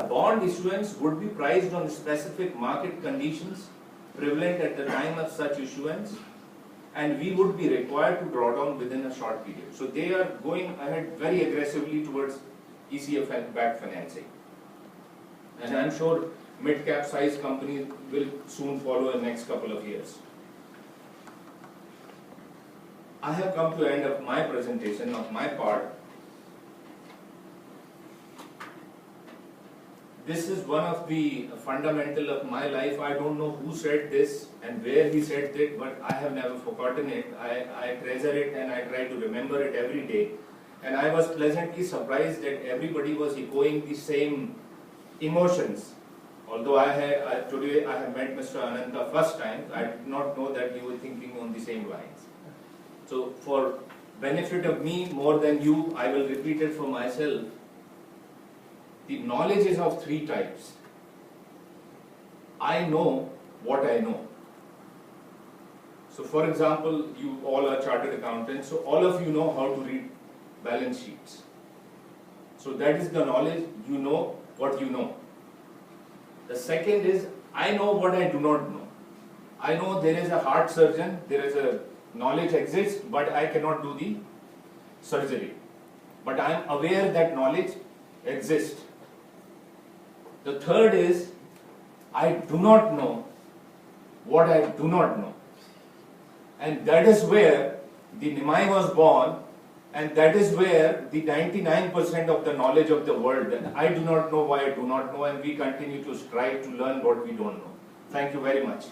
bond issuance would be priced on specific market conditions prevalent at the time of such issuance, and we would be required to draw down within a short period. So they are going ahead very aggressively towards ECF-backed financing. And I'm sure mid-cap size companies will soon follow in the next couple of years. I have come to the end of my presentation, of my part. This is one of the fundamental of my life. I don't know who said this and where he said it, but I have never forgotten it. I treasure it and I try to remember it every day. And I was pleasantly surprised that everybody was echoing the same emotions. Although today I have met Mr. Ananta first time, I did not know that you were thinking on the same lines. So for benefit of me more than you, I will repeat it for myself. The knowledge is of three types. I know what I know. So for example, you all are chartered accountants, so all of you know how to read balance sheets. So that is the knowledge, you know what you know. The second is, I know what I do not know. I know there is a heart surgeon, there is a knowledge exists, but I cannot do the surgery. But I am aware that knowledge exists. The third is, I do not know what I do not know. And that is where the Nimai was born, and that is where the 99% of the knowledge of the world, and I do not know why I do not know, and we continue to strive to learn what we don't know. Thank you very much.